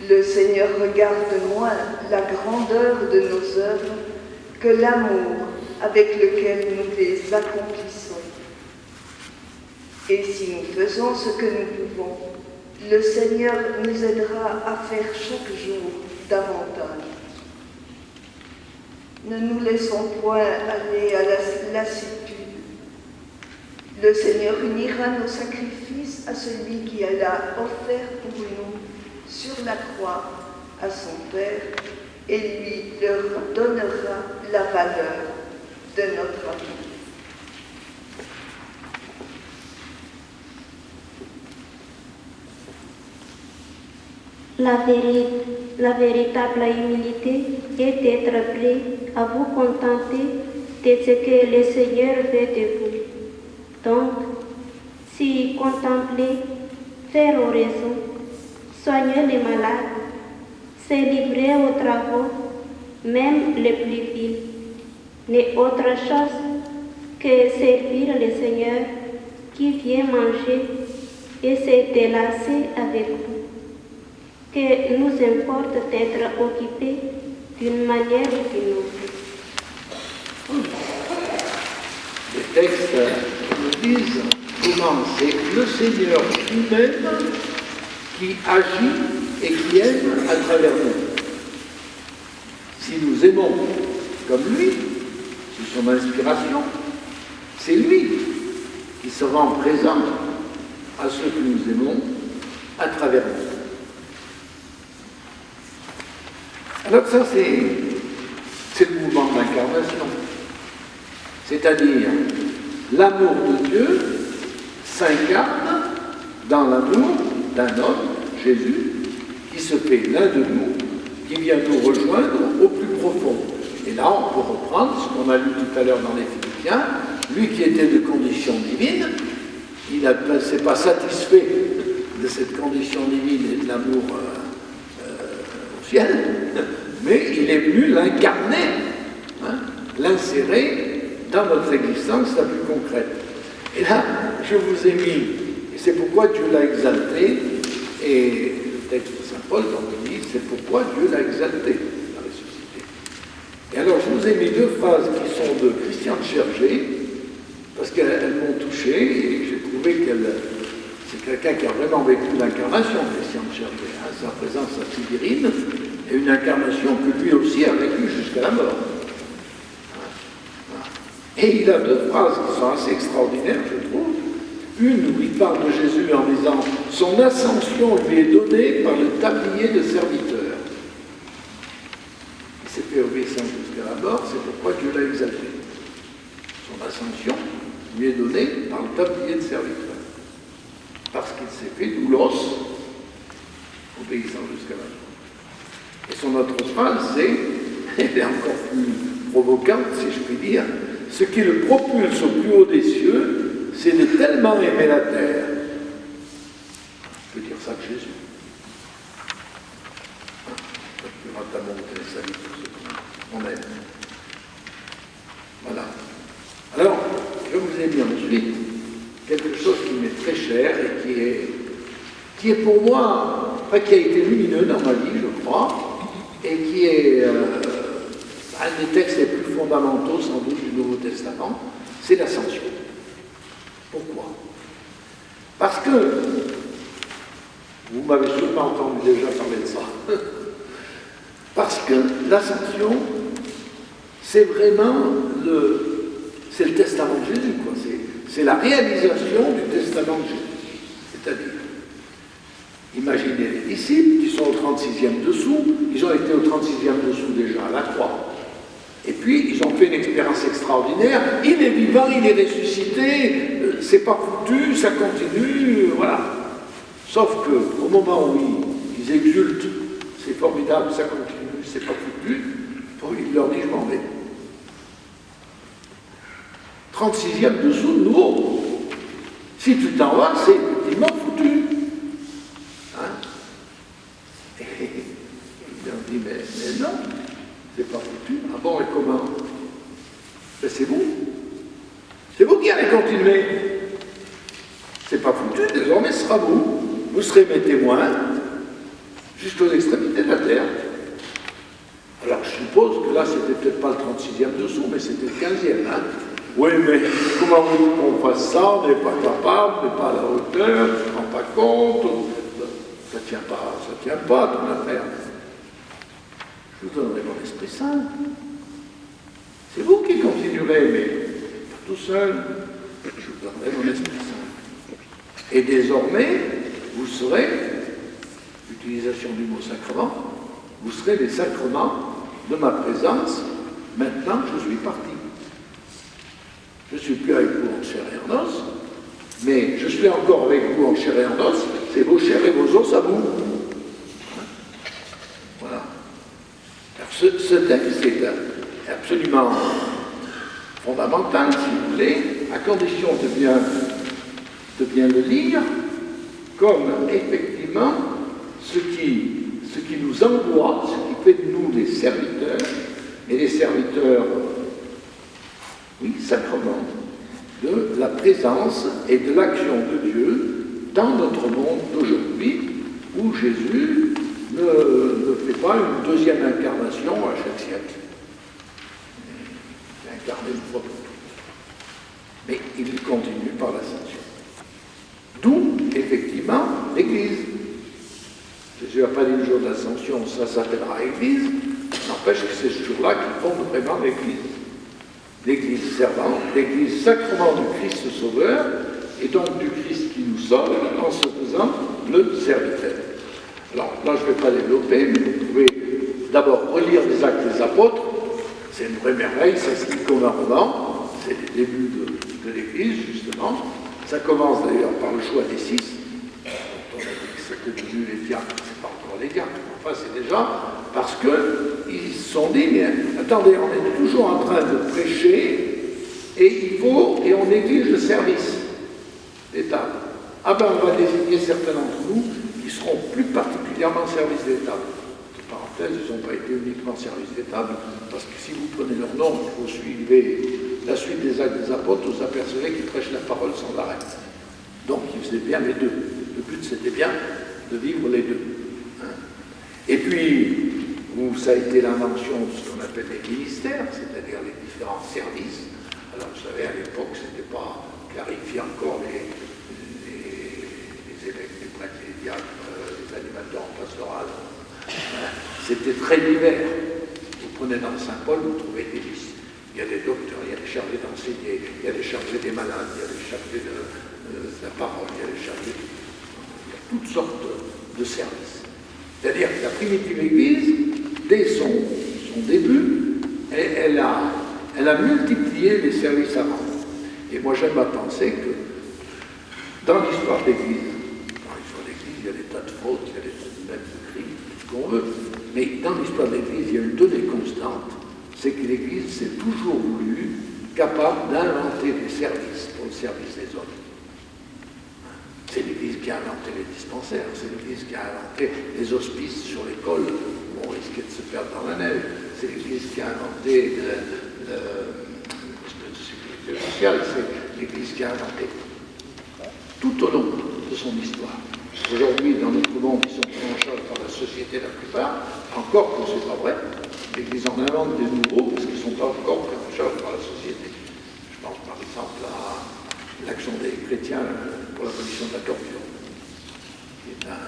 Le Seigneur regarde moins la grandeur de nos œuvres que l'amour avec lequel nous les accomplissons. Et si nous faisons ce que nous pouvons, le Seigneur nous aidera à faire chaque jour davantage. Ne nous laissons point aller à la lassitude. Le Seigneur unira nos sacrifices à celui qui l'a offert pour nous sur la croix à son Père et lui leur donnera la valeur de notre amour. La véritable humilité est d'être prêt à vous contenter de ce que le Seigneur veut de vous. Donc, si contempler, faire oraison, soigner les malades, se livrer aux travaux, même les plus vils, n'est autre chose que servir le Seigneur qui vient manger et se délasser avec vous. Que nous importe d'être occupés d'une manière ou d'une autre. Les textes nous disent comment c'est le Seigneur lui-même qui agit et qui aime à travers nous. Si nous aimons comme lui, sous son inspiration, c'est lui qui se rend présent à ceux que nous aimons à travers nous. Alors ça, c'est le mouvement de l'incarnation. C'est-à-dire, l'amour de Dieu s'incarne dans l'amour d'un homme, Jésus, qui se fait l'un de nous, qui vient nous rejoindre au plus profond. Et là, on peut reprendre ce qu'on a lu tout à l'heure dans les Philippiens. Lui qui était de condition divine, il ne s'est pas satisfait de cette condition divine et de l'amour au ciel, mais il est venu l'incarner, l'insérer dans notre existence la plus concrète. Et là, je vous ai mis, et c'est pourquoi Dieu l'a exalté, et le texte de Saint Paul dans l'Église, c'est pourquoi Dieu l'a exalté, l'a ressuscité. Et alors, je vous ai mis deux phrases qui sont de Christiane Chergé, parce qu'elles m'ont touché, et j'ai trouvé c'est quelqu'un qui a vraiment vécu l'incarnation, Christiane Chergé, sa présence à Sibérine, et une incarnation que lui aussi a vécue jusqu'à la mort. Et il a deux phrases qui sont assez extraordinaires, je trouve. Une où il parle de Jésus en disant « Son ascension lui est donnée par le tablier de serviteur. » Il s'est fait obéissant jusqu'à la mort, c'est pourquoi Dieu l'a exalté. Son ascension lui est donnée par le tablier de serviteur. Parce qu'il s'est fait doulos, obéissant jusqu'à la mort. Et son autre phrase, elle est encore plus provocante, si je puis dire, ce qui le propulse au plus haut des cieux, c'est de tellement aimer la terre. On peut dire ça de Jésus. Tu vas ta monter sa vie pour ceux qu'on aime. Voilà. Alors, je vous ai mis ensuite quelque chose qui m'est très cher et qui est pour moi, enfin qui a été lumineux dans ma vie, je crois, et qui est un des textes les plus fondamentaux, sans doute, du Nouveau Testament, c'est l'ascension. Pourquoi? Parce que, vous m'avez sûrement entendu déjà parler de ça, parce que l'ascension, c'est vraiment c'est le testament de Jésus, quoi. C'est la réalisation du testament de Jésus. C'est-à-dire, imaginez les disciples qui sont au 36e dessous, ils ont été au 36e dessous déjà à la croix. Et puis, ils ont fait une expérience extraordinaire. Il est vivant, il est ressuscité, c'est pas foutu, ça continue, voilà. Sauf qu'au moment où ils exultent, c'est formidable, ça continue, c'est pas foutu, leur dit, je m'en vais. 36e dessous de nouveau. Si tu t'en vas, c'est effectivement foutu. Hein? Et il leur dit, mais non, c'est pas foutu. Ah bon, et comment? Ben c'est vous. C'est vous qui allez continuer. C'est pas foutu, désormais ce sera vous. Vous serez mes témoins jusqu'aux extrémités de la terre. Alors je suppose que là, c'était peut-être pas le 36e dessous, mais c'était le 15e. Hein? Oui, mais comment voulez-vous qu'on fasse ça? On n'est pas capable, on n'est pas à la hauteur, on ne se rend pas compte. Ça ne tient pas ton affaire. Je vous donnerai mon Esprit Saint. C'est vous qui continuerez, mais pas tout seul. Je vous donnerai mon Esprit Saint. Et désormais, vous serez, l'utilisation du mot sacrement, vous serez les sacrements de ma présence, maintenant que je suis parti. Je ne suis plus avec vous en chair et en os, mais je suis encore avec vous en chair et en os, c'est vos chairs et vos os à vous. Voilà. Alors ce texte est absolument fondamental, si vous voulez, à condition de bien le lire, comme effectivement ce qui nous envoie, ce qui fait de nous des serviteurs, et des serviteurs, oui, sacrement, de la présence et de l'action de Dieu dans notre monde d'aujourd'hui, où Jésus ne fait pas une deuxième incarnation à chaque siècle. Il est incarné une fois pour toutes. Mais il continue par l'ascension. D'où, effectivement, l'Église. Jésus n'a pas dit le jour de l'ascension, ça s'appellera Église, n'empêche que c'est ce jour-là qu'il fonde vraiment l'Église. L'Église servante, l'Église sacrement du Christ Sauveur, et donc du Christ qui nous sauve en se faisant le serviteur. Alors là, je ne vais pas développer, mais vous pouvez d'abord relire les Actes des Apôtres, c'est une vraie merveille, ça se lit comme un roman, c'est les débuts de l'Église, justement. Ça commence d'ailleurs par le choix des 6. On a dit que c'était devenu les diacres, c'est pas encore les diacres, enfin c'est déjà parce qu'ils se sont dit, mais attendez, on est toujours en train de prêcher et on néglige le service d'État. Ah ben on va désigner certains d'entre nous qui seront plus particulièrement service d'État. Entre parenthèses, ils n'ont pas été uniquement service d'État, parce que si vous prenez leur nom, vous suivez la suite des Actes des Apôtres, vous apercevez qu'ils prêchent la parole sans arrêt. Donc ils faisaient bien les deux. Le but c'était bien de vivre les deux. Hein. Et puis, ça a été l'invention de ce qu'on appelle les ministères, c'est-à-dire les différents services. Alors vous savez, à l'époque, ce n'était pas clarifié encore les évêques, les prêtres, les diacres, les animateurs en pastoral. C'était très divers. Vous prenez dans Saint-Paul, vous trouvez des listes. Il y a des docteurs, il y a des chargés d'enseigner, il y a des chargés des malades, il y a des chargés de la parole, il y a des chargés... Il y a toutes sortes de services. C'est-à-dire que la primitive Église, dès son début, elle a multiplié les services à rendre. Et moi j'aime à penser que dans l'histoire de l'Église, il y a des tas de fautes, il y a des tas de crimes, tout ce qu'on veut, mais dans l'histoire de l'Église, il y a une donnée constante, c'est que l'Église s'est toujours voulu capable d'inventer des services pour le service des hommes. C'est l'Église qui a inventé les dispensaires, c'est l'Église qui a inventé les hospices sur l'école où on risquait de se perdre dans la neige, c'est l'Église qui a inventé l'espèce de sécurité sociale, c'est l'Église qui a inventé tout au long de son histoire. Aujourd'hui, dans notre monde, ils sont pris en charge par la société la plupart, encore que ce n'est pas vrai. L'Église en invente des nouveaux parce qu'ils ne sont pas encore pris en charge par la société. Je pense par exemple à l'action des chrétiens pour l'abolition de la torture, qui est un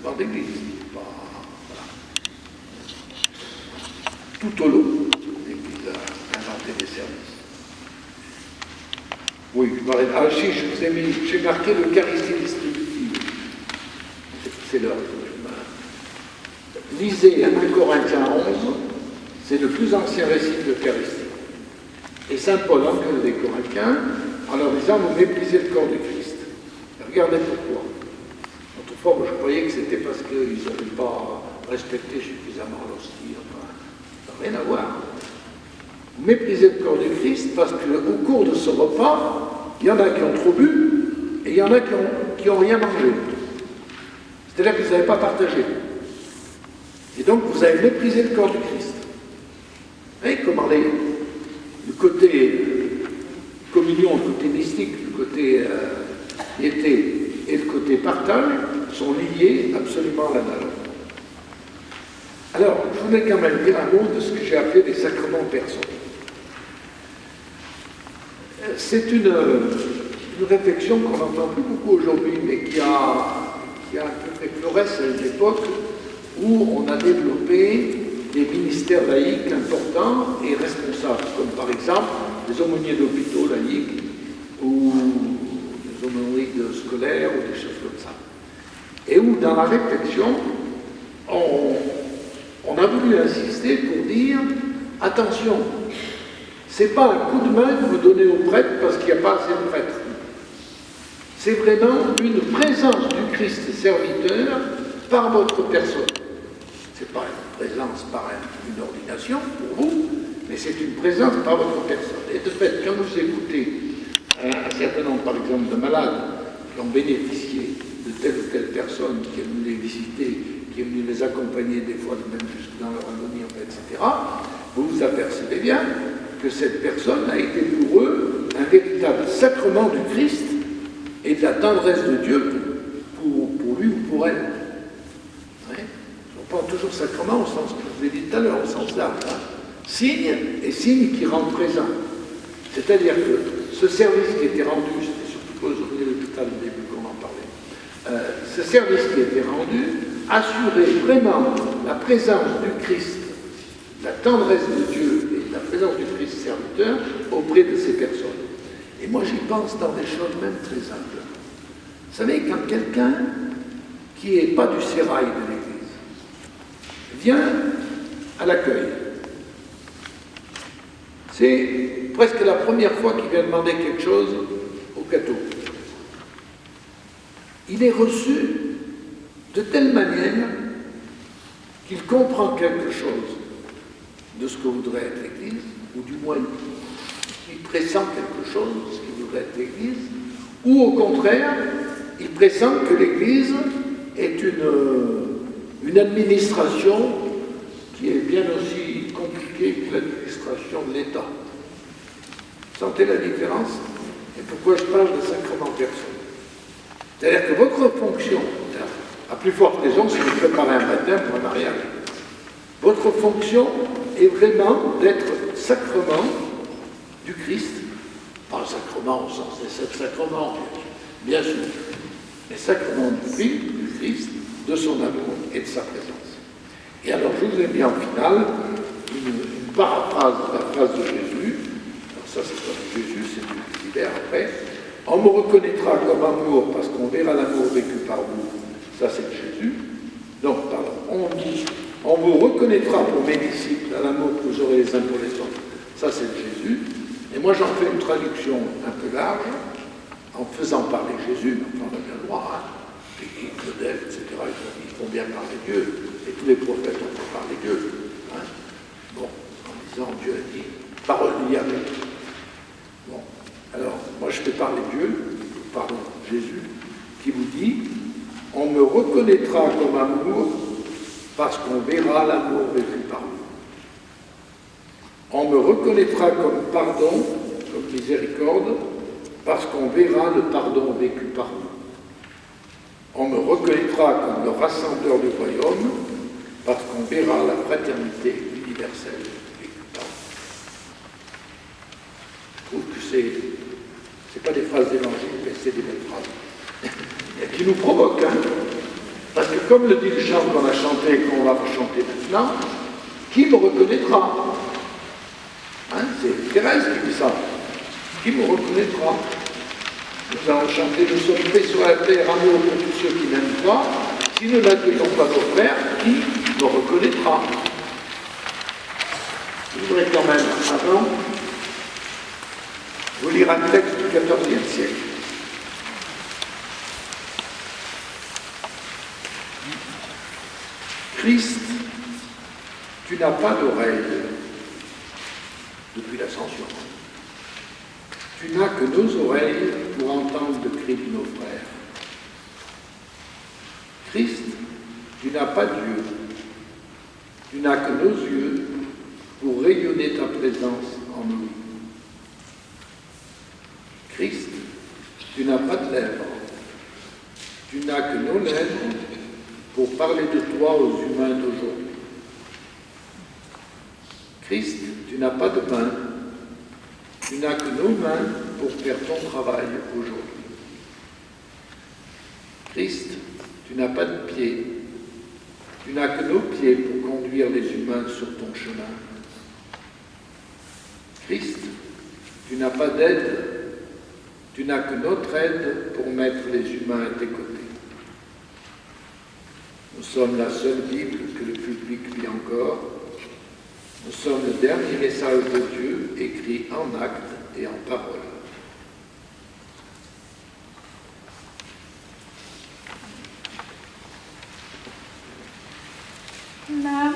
mouvement d'Église. Voilà. Tout au long, l'Église a inventé des services. Oui, si je vous ai mis, j'ai marqué l'Eucharistie distributive. C'est l'heure. Lisez 1 Corinthiens 11, c'est le plus ancien récit de l'Eucharistie. Et saint Paul engueule les Corinthiens en leur disant, vous méprisez le corps du Christ. Regardez pourquoi. Autrefois, moi, je croyais que c'était parce qu'ils n'avaient pas respecté suffisamment l'hostie. Enfin, ça n'a rien à voir. Vous méprisez le corps du Christ parce qu'au cours de ce repas, il y en a qui ont trop bu et il y en a qui ont rien mangé. C'est-à-dire que vous n'avez pas partagé. Et donc vous avez méprisé le corps du Christ. Vous voyez comment le côté communion, le côté mystique, le côté piété et le côté partage sont liés absolument l'un à l'autre. Alors, je voulais quand même dire un mot de ce que j'ai appelé les sacrements personnels. C'est une réflexion qu'on n'entend plus beaucoup aujourd'hui, mais qui a un peu fait florès à une époque où on a développé des ministères laïques importants et responsables, comme par exemple les aumôniers d'hôpitaux laïques ou les aumôniers scolaires ou des choses comme ça. Et où, dans la réflexion, on a voulu insister pour dire attention, c'est pas un coup de main que vous donnez au prêtre parce qu'il n'y a pas assez de prêtres. C'est vraiment une présence du Christ serviteur par votre personne. C'est pas une présence par une ordination pour vous, mais c'est une présence par votre personne. Et de fait, quand vous écoutez un certain nombre, par exemple, de malades qui ont bénéficié de telle ou telle personne qui est venue les visiter, qui est venue les accompagner des fois même jusque dans leur agonie, etc., vous vous apercevez bien que cette personne a été pour eux un véritable sacrement du Christ et de la tendresse de Dieu pour lui ou pour elle. Ouais. On parle toujours sacrement au sens que je vous ai dit tout à l'heure, au sens large. Hein. Signe et signe qui rend présent. C'est-à-dire que ce service qui était rendu, c'était surtout pour les ouvriers de l'hôpital au début qu'on en parlait, ce service qui était rendu assurait vraiment la présence du Christ, la tendresse de Dieu et la présence du Christ serviteur auprès de ces personnes. Et moi j'y pense dans des choses même très simples. Vous savez, quand quelqu'un qui n'est pas du sérail de l'Église vient à l'accueil, c'est presque la première fois qu'il vient demander quelque chose au cateau. Il est reçu de telle manière qu'il comprend quelque chose de ce que voudrait être l'Église, ou du moins il pressent quelque chose de ce que voudrait être l'Église, ou au contraire, il pressent que l'Église est une administration qui est bien aussi compliquée que l'administration de l'État. Vous sentez la différence? Et pourquoi je parle de sacrement personnel? C'est-à-dire que votre fonction, à plus forte raison si vous préparez un baptême ou un mariage, votre fonction est vraiment d'être sacrement du Christ, pas sacrement au sens des sept sacrements, bien sûr, mais sacrement du Christ, de son amour et de sa présence. Et alors je vous ai mis en finale une paraphrase de la phrase de Jésus. Alors ça c'est pas de Jésus, c'est du Libère après. On me reconnaîtra comme amour parce qu'on verra l'amour vécu par vous. Ça c'est de Jésus. Donc, pardon, on vous reconnaîtra pour mes disciples à l'amour que vous aurez les uns pour les autres. Ça c'est de Jésus. Et moi j'en fais une traduction un peu large, en faisant parler Jésus, mais on a bien le droit, hein. Et Claudel, etc., ils font bien parler Dieu, et tous les prophètes ont fait parler Dieu. Hein. Bon, en disant Dieu a dit, parole du diable. Bon, alors, moi je fais parler Dieu, pardon, Jésus, qui vous dit, on me reconnaîtra comme amour parce qu'on verra l'amour vécu par vous. On me reconnaîtra comme pardon, comme miséricorde, parce qu'on verra le pardon vécu par vous. On me reconnaîtra comme le rassembleur du royaume, parce qu'on verra la fraternité universelle vécue par vous. Je trouve que c'est pas des phrases d'évangile, mais c'est des belles phrases. Et qui nous provoquent, hein, parce que comme le dit le chant qu'on a chanté et qu'on va rechanter maintenant, qui me reconnaîtra? Hein, c'est Thérèse qui dit ça. Qui me reconnaîtra? Nous allons chanter, nous sommes faits sur la terre, amour pour tous ceux qui n'aiment pas. Si nous n'accueillons pas nos frères, qui me reconnaîtra? Je voudrais quand même, avant, vous lire un texte du XIVe siècle. Christ, tu n'as pas d'oreille, depuis l'ascension. Tu n'as que nos oreilles pour entendre le cri de nos frères. Christ, tu n'as pas Dieu. Tu n'as que nos yeux pour rayonner ta présence en nous. Christ, tu n'as pas de lèvres. Tu n'as que nos lèvres pour parler de toi aux humains d'aujourd'hui. Christ, tu n'as pas de mains. Tu n'as que nos mains pour faire ton travail aujourd'hui. Christ, tu n'as pas de pieds. Tu n'as que nos pieds pour conduire les humains sur ton chemin. Christ, tu n'as pas d'aide. Tu n'as que notre aide pour mettre les humains à tes côtés. Nous sommes la seule Bible que le public lit encore. Nous sommes le dernier message de Dieu écrit en actes et en paroles. La